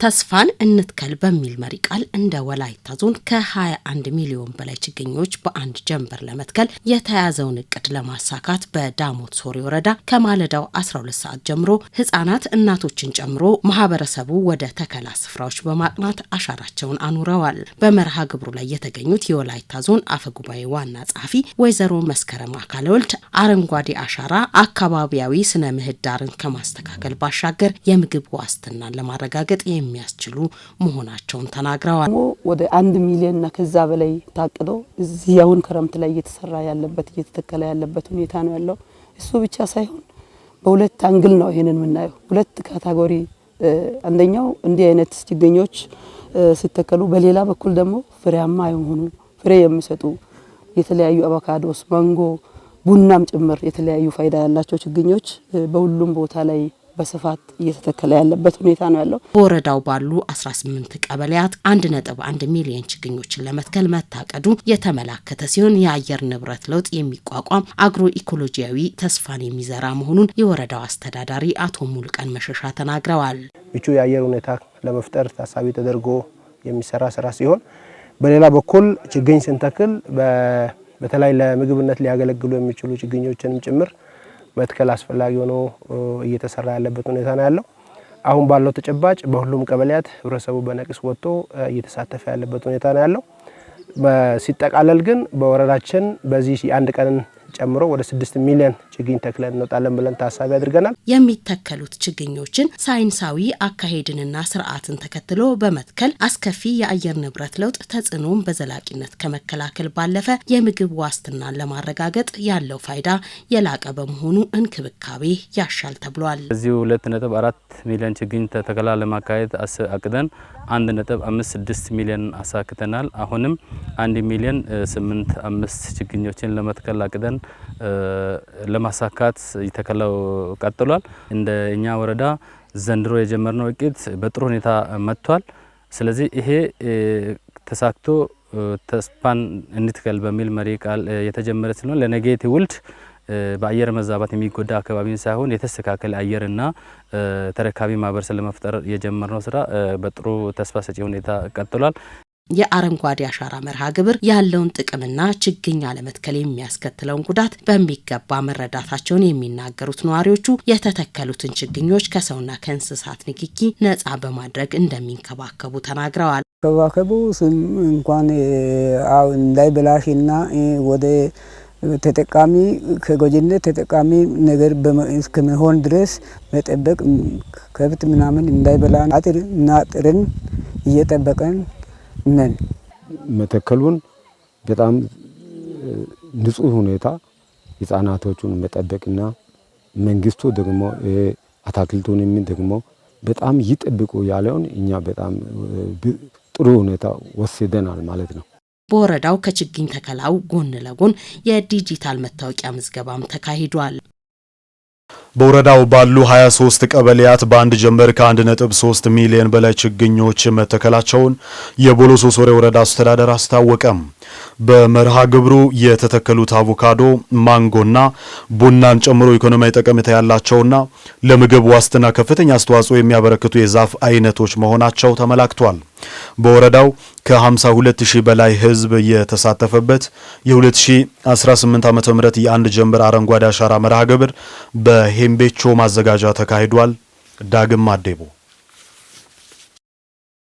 ተስፋን እንትከል በሚል መሪ ቃል እንደ ወላይታ ዞን ከ21 ሚሊዮን በላይ ችግኞች በአንድ ጀንበር ለመትከል የተያዘውን እቅድ ለማሳካት በዳሞት ሶሬ ወረዳ ከማለዳው 12 ሰዓት ጀምሮ ህፃናት፣ እናቶችን ጨምሮ ማህበረሰቡ ወደ ተከላ ስፍራዎች በማቅናት አሻራቸውን አኑረዋል። በመርሃ ግብሩ ላይ የተገኙት የወላይታ ዞን አፈጉባኤ ዋና ጸሐፊ ወይዘሮ መስከረም አካለወልድ አረንጓዴ አሻራ አካባቢያዊ ስነ ምህዳርን ከማስተካከል ባሻገር የምግብ ዋስትናን ለማረጋገጥ የሚያስችሉ መሆናቸውን ተናግረዋል። ወደ 1 ሚሊዮን እና ከዛ በላይ ታቅዶ እዚህ አሁን ክረምት ላይ እየተሰራ ያለበት እየተተከለ ያለበት ሁኔታ ነው ያለው። እሱ ብቻ ሳይሆን በሁለት አንግል ነው ይሄንን የምናየው። ሁለት ካታጎሪ፣ አንደኛው እንዲህ አይነት ችግኞች ሲተከሉ፣ በሌላ በኩል ደግሞ ፍሬያማ የሆኑ ፍሬ የሚሰጡ የተለያዩ አቮካዶስ፣ ማንጎ፣ ቡናም ጭምር የተለያዩ ፋይዳ ያላቸው ችግኞች በሁሉም ቦታ ላይ በስፋት እየተተከለ ያለበት ሁኔታ ነው ያለው። በወረዳው ባሉ 18 ቀበሌያት 1.1 ሚሊዮን ችግኞችን ለመትከል መታቀዱ የተመላከተ ሲሆን የአየር ንብረት ለውጥ የሚቋቋም አግሮ ኢኮሎጂያዊ ተስፋን የሚዘራ መሆኑን የወረዳው አስተዳዳሪ አቶ ሙልቀን መሸሻ ተናግረዋል። ምቹ የአየር ሁኔታ ለመፍጠር ታሳቢ ተደርጎ የሚሰራ ስራ ሲሆን በሌላ በኩል ችግኝ ስንተክል በተለይ ለምግብነት ሊያገለግሉ የሚችሉ ችግኞችንም ጭምር መትከል አስፈላጊ ሆኖ እየተሰራ ያለበት ሁኔታ ነው ያለው። አሁን ባለው ተጨባጭ በሁሉም ቀበሌያት ህብረተሰቡ በነቂስ ወጥቶ እየተሳተፈ ያለበት ሁኔታ ነው ያለው። ሲጠቃለል ግን በወረዳችን በዚህ የአንድ ቀን ጨምሮ ወደ 6 ሚሊዮን ችግኝ ተክለን እንወጣለን ብለን ታሳቢ አድርገናል። የሚተከሉት ችግኞችን ሳይንሳዊ አካሄድንና ስርዓትን ተከትሎ በመትከል አስከፊ የአየር ንብረት ለውጥ ተጽዕኖን በዘላቂነት ከመከላከል ባለፈ የምግብ ዋስትናን ለማረጋገጥ ያለው ፋይዳ የላቀ በመሆኑ እንክብካቤ ያሻል ተብሏል። እዚሁ 2.4 ሚሊዮን ችግኝ ተከላ ለማካሄድ አቅደን 1.56 ሚሊዮን አሳክተናል። አሁንም 1 ሚሊዮን 85 ችግኞችን ለመትከል አቅደን ለማሳካት የተከላው ቀጥሏል። እንደ እኛ ወረዳ ዘንድሮ የጀመርነው እቅድ በጥሩ ሁኔታ መጥቷል። ስለዚህ ይሄ ተሳክቶ ተስፋን እንትከል በሚል መሪ ቃል የተጀመረ ስለሆነ ለነገ ትውልድ በአየር መዛባት የሚጎዳ አካባቢን ሳይሆን የተስተካከለ አየርና ተረካቢ ማህበረሰብ ለመፍጠር የጀመርነው ስራ በጥሩ ተስፋ ሰጪ ሁኔታ ቀጥሏል። የአረንጓዴ አሻራ መርሃ ግብር ያለውን ጥቅምና ችግኝ አለመትከል የሚያስከትለውን ጉዳት በሚገባ መረዳታቸውን የሚናገሩት ነዋሪዎቹ የተተከሉትን ችግኞች ከሰውና ከእንስሳት ንክኪ ነፃ በማድረግ እንደሚንከባከቡ ተናግረዋል። ከባከቡ እንኳን እንዳይበላሽና ወደ ተጠቃሚ ከጎጂነት ተጠቃሚ ነገር እስከመሆን ድረስ መጠበቅ ከብት ምናምን እንዳይበላ አጥርና ጥርን እየጠበቀን ነን። መተከሉን በጣም ንጹህ ሁኔታ ህፃናቶቹን መጠበቅና መንግስቱ ደግሞ አታክልቱን ደግሞ በጣም ይጠብቁ ያለውን እኛ በጣም ጥሩ ሁኔታ ወስደናል ማለት ነው። በወረዳው ከችግኝ ተከላው ጎን ለጎን የዲጂታል መታወቂያ ምዝገባም ተካሂዷል። በወረዳው ባሉ 23 ቀበሌያት በአንድ ጀንበር ከ1.3 ሚሊዮን በላይ ችግኞች መተከላቸውን የቦሎሶ ሶሬ ወረዳ አስተዳደር አስታወቀም። በመርሃ ግብሩ የተተከሉት አቮካዶ፣ ማንጎና ቡናን ጨምሮ ኢኮኖሚያዊ ጠቀሜታ ያላቸውና ለምግብ ዋስትና ከፍተኛ አስተዋጽኦ የሚያበረክቱ የዛፍ አይነቶች መሆናቸው ተመላክቷል። በወረዳው ከ52000 በላይ ህዝብ የተሳተፈበት የ2018 ዓ.ም የአንድ ጀንበር አረንጓዴ አሻራ መርሃ ግብር በሄምቤቾ ማዘጋጃ ተካሂዷል። ዳግም አዴቦ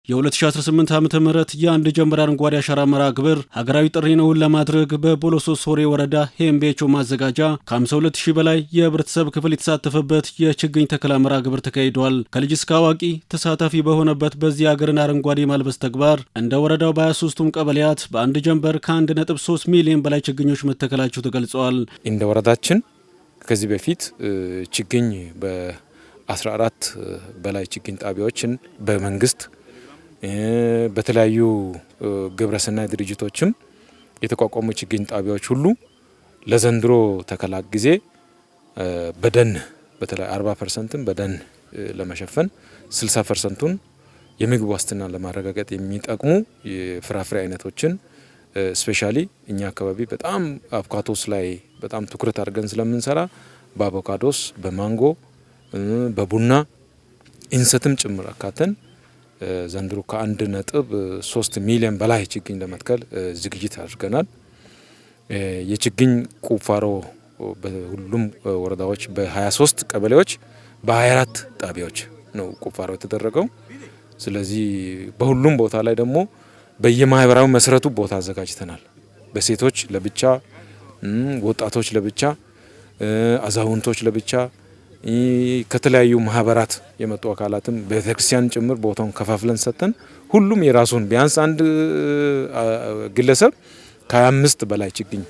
የ2018 ዓመተ ምህረት የአንድ ጀንበር አረንጓዴ አሻራ መርሃ ግብር ሀገራዊ ጥሪን ለማድረግ በቦሎሶ ሶሬ ወረዳ ሄምቤቾ ማዘጋጃ ከ52000 በላይ የህብረተሰብ ክፍል የተሳተፈበት የችግኝ ተከላ መርሃ ግብር ተካሂዷል። ከልጅ እስከ አዋቂ ተሳታፊ በሆነበት በዚህ ሀገርን አረንጓዴ ማልበስ ተግባር እንደ ወረዳው በ23ቱም ቀበሌያት በአንድ ጀንበር ከ1.3 ሚሊዮን በላይ ችግኞች መተከላቸው ተገልጸዋል። እንደ ወረዳችን ከዚህ በፊት ችግኝ በ14 በላይ ችግኝ ጣቢያዎችን በመንግስት በተለያዩ ግብረሰናይ ድርጅቶችም የተቋቋሙ ችግኝ ጣቢያዎች ሁሉ ለዘንድሮ ተከላ ጊዜ በደን በተለይ 40% በደን ለመሸፈን 60%ን የምግብ ዋስትና ለማረጋገጥ የሚጠቅሙ የፍራፍሬ አይነቶችን ስፔሻሊ እኛ አካባቢ በጣም አቮካዶስ ላይ በጣም ትኩረት አድርገን ስለምንሰራ በአቮካዶስ፣ በማንጎ፣ በቡና እንሰትም ጭምር አካተን ዘንድሮ ከ1.3 ሚሊዮን በላይ ችግኝ ለመትከል ዝግጅት አድርገናል። የችግኝ ቁፋሮ በሁሉም ወረዳዎች በ23 ቀበሌዎች በ24 ጣቢያዎች ነው ቁፋሮ የተደረገው። ስለዚህ በሁሉም ቦታ ላይ ደግሞ በየማህበራዊ መሰረቱ ቦታ አዘጋጅተናል። በሴቶች ለብቻ፣ ወጣቶች ለብቻ፣ አዛውንቶች ለብቻ ከተለያዩ ማህበራት የመጡ አካላትም ቤተክርስቲያን ጭምር ቦታውን ከፋፍለን ሰጥተን ሁሉም የራሱን ቢያንስ አንድ ግለሰብ ከ25 በላይ ችግኝ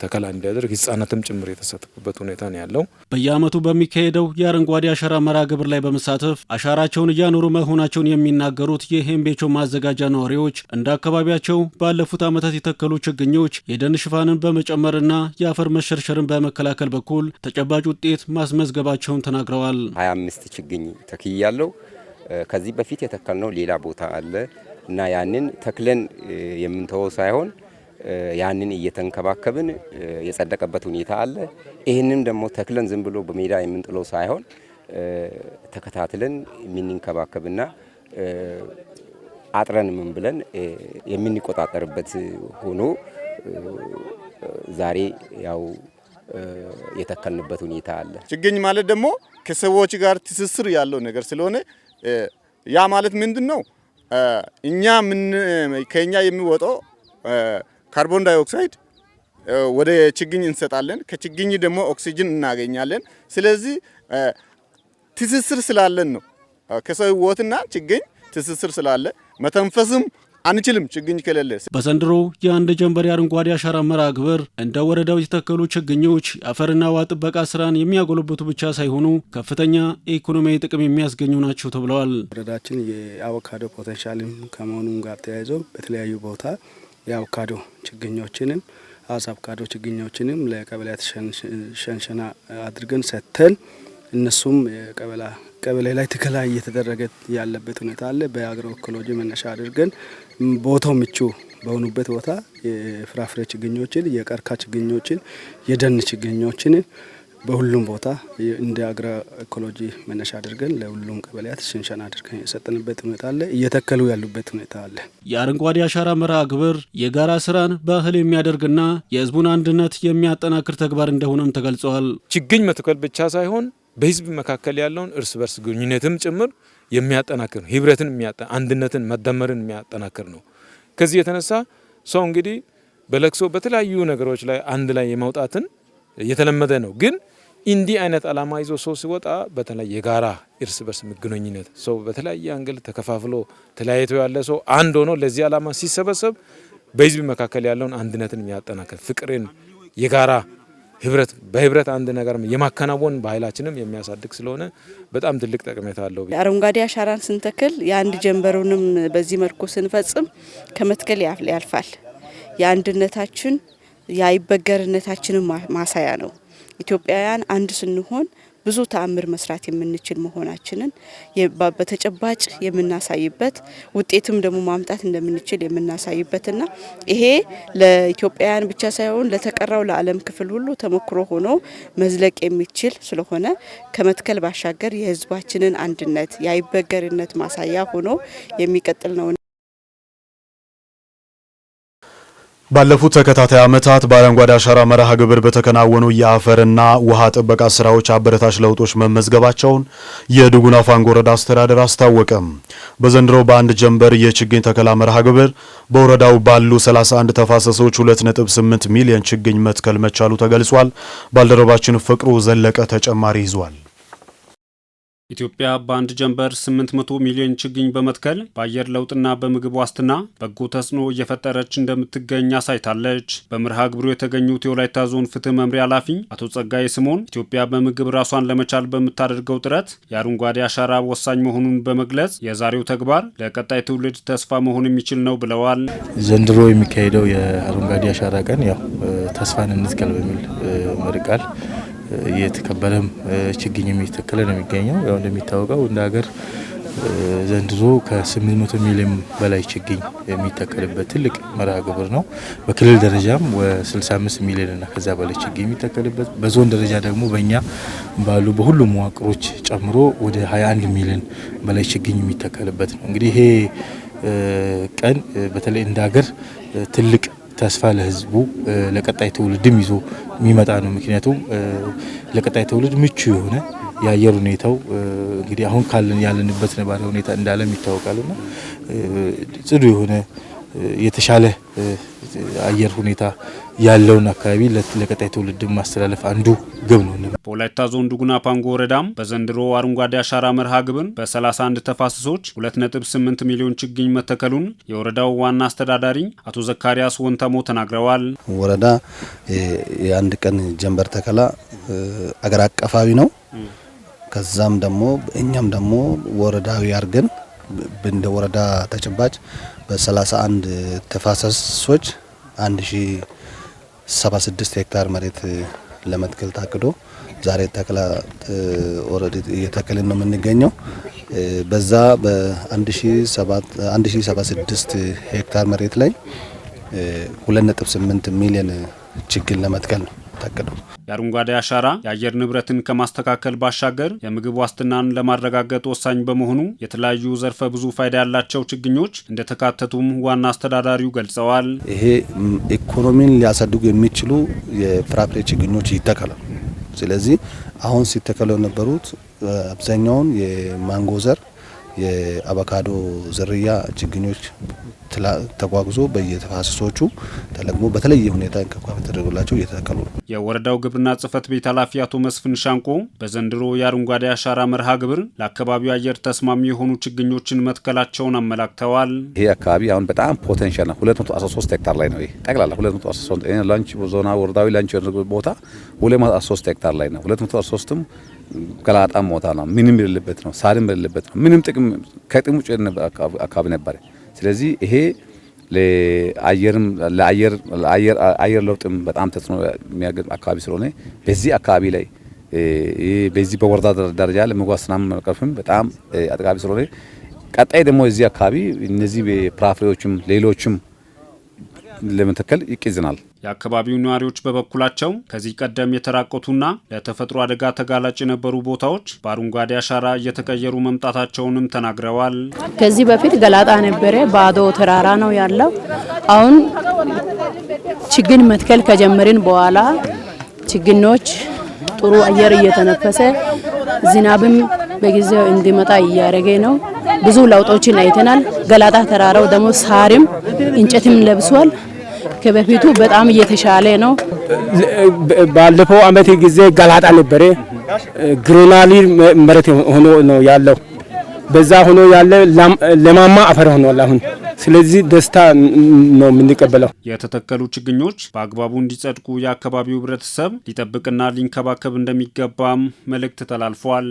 ተከላ እንዲያደርግ ህጻናትም ጭምር የተሳተፉበት ሁኔታ ነው ያለው። በየዓመቱ በሚካሄደው የአረንጓዴ አሻራ መርሃ ግብር ላይ በመሳተፍ አሻራቸውን እያኖሩ መሆናቸውን የሚናገሩት የሄምቤቾ ማዘጋጃ ነዋሪዎች እንደ አካባቢያቸው ባለፉት ዓመታት የተከሉ ችግኞች የደን ሽፋንን በመጨመርና የአፈር መሸርሸርን በመከላከል በኩል ተጨባጭ ውጤት ማስመዝገባቸውን ተናግረዋል። 25 ችግኝ ተክያለሁ። ከዚህ በፊት የተከልነው ሌላ ቦታ አለ እና ያንን ተክለን የምንተወው ሳይሆን ያንን እየተንከባከብን የጸደቀበት ሁኔታ አለ። ይህንን ደግሞ ተክለን ዝም ብሎ በሜዳ የምንጥለው ሳይሆን ተከታትለን የምንንከባከብና አጥረን ምን ብለን የምንቆጣጠርበት ሆኖ ዛሬ ያው የተከልንበት ሁኔታ አለ። ችግኝ ማለት ደግሞ ከሰዎች ጋር ትስስር ያለው ነገር ስለሆነ ያ ማለት ምንድነው? እኛ ከኛ የሚወጣው ካርቦን ዳይኦክሳይድ ወደ ችግኝ እንሰጣለን። ከችግኝ ደግሞ ኦክሲጅን እናገኛለን። ስለዚህ ትስስር ስላለን ነው። ከሰው ህይወትና ችግኝ ትስስር ስላለ መተንፈስም አንችልም ችግኝ ከሌለ። በዘንድሮ የአንድ ጀንበር የአረንጓዴ አሻራ መርሃ ግብር እንደ ወረዳው የተተከሉ ችግኞች የአፈርና ውሃ ጥበቃ ስራን የሚያጎለብቱ ብቻ ሳይሆኑ ከፍተኛ ኢኮኖሚያዊ ጥቅም የሚያስገኙ ናቸው ተብለዋል። ወረዳችን የአቮካዶ ፖቴንሻልም ከመሆኑ ጋር ተያይዞ በተለያዩ ቦታ የአቮካዶ ችግኞችንም አቮካዶ ችግኞችንም ለቀበሌያት ሸንሸና አድርገን ሰጥተን እነሱም ቀበሌ ላይ ተከላ እየተደረገ ያለበት ሁኔታ አለ። በአግሮ ኢኮሎጂ መነሻ አድርገን ቦታው ምቹ በሆኑበት ቦታ የፍራፍሬ ችግኞችን፣ የቀርካ ችግኞችን፣ የደን ችግኞችን በሁሉም ቦታ እንደ አግሮ ኢኮሎጂ መነሻ አድርገን ለሁሉም ቀበሌያት ሽንሸና አድርገን የሰጠንበት ሁኔታ አለ። እየተከሉ ያሉበት ሁኔታ አለ። የአረንጓዴ አሻራ መርሃ ግብር የጋራ ስራን ባህል የሚያደርግና የህዝቡን አንድነት የሚያጠናክር ተግባር እንደሆነም ተገልጸዋል። ችግኝ መትከል ብቻ ሳይሆን በህዝብ መካከል ያለውን እርስ በርስ ግንኙነትም ጭምር የሚያጠናክር ነው። ህብረትን አንድነትን መደመርን የሚያጠናክር ነው። ከዚህ የተነሳ ሰው እንግዲህ በለቅሶ በተለያዩ ነገሮች ላይ አንድ ላይ የመውጣትን የተለመደ ነው። ግን እንዲህ አይነት አላማ ይዞ ሰው ሲወጣ በተለይ የጋራ እርስ በርስ ግንኙነት ሰው በተለያየ አንግል ተከፋፍሎ ተለያይቶ ያለ ሰው አንድ ሆኖ ለዚህ አላማ ሲሰበሰብ በህዝብ መካከል ያለውን አንድነትን የሚያጠናክር ፍቅርን የጋራ በህብረት አንድ ነገር የማከናወን ባህላችንም የሚያሳድግ ስለሆነ በጣም ትልቅ ጠቀሜታ አለው። አረንጓዴ አሻራን ስንተክል የአንድ ጀንበሩንም በዚህ መልኩ ስንፈጽም ከመትከል ያልፋል። የአንድነታችን የአይበገርነታችንን ማሳያ ነው። ኢትዮጵያውያን አንድ ስንሆን ብዙ ተአምር መስራት የምንችል መሆናችንን በተጨባጭ የምናሳይበት ውጤትም ደግሞ ማምጣት እንደምንችል የምናሳይበትና ይሄ ለኢትዮጵያውያን ብቻ ሳይሆን ለተቀረው ለዓለም ክፍል ሁሉ ተሞክሮ ሆኖ መዝለቅ የሚችል ስለሆነ ከመትከል ባሻገር የህዝባችንን አንድነት የአይበገርነት ማሳያ ሆኖ የሚቀጥል ነው። ባለፉት ተከታታይ ዓመታት በአረንጓዴ አሻራ መርሃ ግብር በተከናወኑ የአፈርና ውሃ ጥበቃ ስራዎች አበረታች ለውጦች መመዝገባቸውን የዱጉና ፋንጎ ወረዳ አስተዳደር አስታወቀም። በዘንድሮ በአንድ ጀንበር የችግኝ ተከላ መርሃ ግብር በወረዳው ባሉ 31 ተፋሰሶች 2.8 ሚሊዮን ችግኝ መትከል መቻሉ ተገልጿል። ባልደረባችን ፍቅሩ ዘለቀ ተጨማሪ ይዟል። ኢትዮጵያ በአንድ ጀንበር 800 ሚሊዮን ችግኝ በመትከል በአየር ለውጥና በምግብ ዋስትና በጎ ተጽዕኖ እየፈጠረች እንደምትገኝ አሳይታለች። በመርሃ ግብሩ የተገኙት የወላይታ ዞን ፍትህ መምሪያ ኃላፊ አቶ ጸጋዬ ስምኦን ኢትዮጵያ በምግብ ራሷን ለመቻል በምታደርገው ጥረት የአረንጓዴ አሻራ ወሳኝ መሆኑን በመግለጽ የዛሬው ተግባር ለቀጣይ ትውልድ ተስፋ መሆን የሚችል ነው ብለዋል። ዘንድሮ የሚካሄደው የአረንጓዴ አሻራ ቀን ተስፋን እንትከል በሚል መሪ ቃል የተከበረም ችግኝ የሚተከለ ነው የሚገኘው። ያው እንደሚታወቀው እንደ ሀገር ዘንድሮ ከ800 ሚሊዮን በላይ ችግኝ የሚተከልበት ትልቅ መርሃ ግብር ነው። በክልል ደረጃም 65 ሚሊዮን እና ከዛ በላይ ችግኝ የሚተከልበት፣ በዞን ደረጃ ደግሞ በእኛ ባሉ በሁሉም መዋቅሮች ጨምሮ ወደ 21 ሚሊዮን በላይ ችግኝ የሚተከልበት ነው። እንግዲህ ይሄ ቀን በተለይ እንደ ሀገር ትልቅ ተስፋ ለህዝቡ ለቀጣይ ትውልድም ይዞ የሚመጣ ነው። ምክንያቱም ለቀጣይ ትውልድ ምቹ የሆነ የአየር ሁኔታው እንግዲህ አሁን ያለንበት ነባራዊ ሁኔታ እንዳለም ይታወቃልና ጽዱ የሆነ የተሻለ አየር ሁኔታ ያለውን አካባቢ ለቀጣይ ትውልድ ማስተላለፍ አንዱ ግብ ነው። በወላይታ ዞን ዱጉና ፋንጎ ወረዳም በዘንድሮ አረንጓዴ አሻራ መርሃ ግብር በ31 ተፋሰሶች 2.8 ሚሊዮን ችግኝ መተከሉን የወረዳው ዋና አስተዳዳሪ አቶ ዘካሪያስ ወንተሞ ተናግረዋል። ወረዳ የአንድ ቀን ጀንበር ተከላ አገር አቀፋዊ ነው። ከዛም ደግሞ እኛም ደግሞ ወረዳዊ አርገን እንደ ወረዳ ተጨባጭ በ31 ተፋሰሶች 1076 ሄክታር መሬት ለመትከል ታቅዶ ዛሬ ተከላ ኦሬዲ እየተከልን ነው የምንገኘው። በዛ በ1076 ሄክታር መሬት ላይ 2.8 ሚሊዮን ችግኝ ለመትከል ነው ታቅደው። የአረንጓዴ አሻራ የአየር ንብረትን ከማስተካከል ባሻገር የምግብ ዋስትናን ለማረጋገጥ ወሳኝ በመሆኑ የተለያዩ ዘርፈ ብዙ ፋይዳ ያላቸው ችግኞች እንደተካተቱም ዋና አስተዳዳሪው ገልጸዋል። ይሄ ኢኮኖሚን ሊያሳድጉ የሚችሉ የፍራፍሬ ችግኞች ይተከላሉ። ስለዚህ አሁን ሲተከሉ የነበሩት አብዛኛውን የማንጎ ዘር፣ የአቮካዶ ዝርያ ችግኞች ተጓጉዞ በየተፋሰሶቹ ተለቅሞ በተለየ ሁኔታ እንክብካቤ ተደርጎላቸው እየተተከሉ ነው። የወረዳው ግብርና ጽሕፈት ቤት ኃላፊ አቶ መስፍን ሻንቆ በዘንድሮ የአረንጓዴ አሻራ መርሃ ግብር ለአካባቢው አየር ተስማሚ የሆኑ ችግኞችን መትከላቸውን አመላክተዋል። ይሄ አካባቢ አሁን በጣም ፖቴንሻል ነው። 213 ሄክታር ላይ ነው። ይሄ ጠቅላላ 213 ላንች ዞና ወረዳዊ ላንች ቦታ 213 ሄክታር ላይ ነው። 213ም ገላጣም ቦታ ነው። ምንም የሌለበት ነው። ሳርም የሌለበት ነው። ምንም ጥቅም ከጥቅም ውጭ አካባቢ ነበር። ስለዚህ ይሄ ለአየር ለውጥም በጣም ተጽዕኖ የሚያገኝ አካባቢ ስለሆነ በዚህ አካባቢ ላይ በዚህ በወረዳ ደረጃ ለመጓስና መቀፍም በጣም አጥጋቢ ስለሆነ ቀጣይ ደግሞ እዚህ አካባቢ እነዚህ ፍራፍሬዎችም ሌሎችም ለመተከል ይቅዝናል። የአካባቢው ነዋሪዎች በበኩላቸው ከዚህ ቀደም የተራቆቱና ለተፈጥሮ አደጋ ተጋላጭ የነበሩ ቦታዎች በአረንጓዴ አሻራ እየተቀየሩ መምጣታቸውንም ተናግረዋል። ከዚህ በፊት ገላጣ ነበረ፣ ባዶ ተራራ ነው ያለው። አሁን ችግኝ መትከል ከጀመርን በኋላ ችግኞች ጥሩ አየር እየተነፈሰ ዝናብም በጊዜው እንዲመጣ እያደረገ ነው። ብዙ ለውጦችን አይተናል። ገላጣ ተራራው ደግሞ ሳርም እንጨትም ለብሷል። ከበፊቱ በጣም እየተሻለ ነው። ባለፈው አመት ጊዜ ገላጣ ነበረ፣ ግሪናሊ መሬት ሆኖ ነው ያለው። በዛ ሆኖ ያለ ለማማ አፈር ሆኗል አሁን። ስለዚህ ደስታ ነው የምንቀበለው። የተተከሉ ችግኞች በአግባቡ እንዲጸድቁ የአካባቢው ህብረተሰብ ሊጠብቅና ሊንከባከብ እንደሚገባም መልእክት ተላልፏል።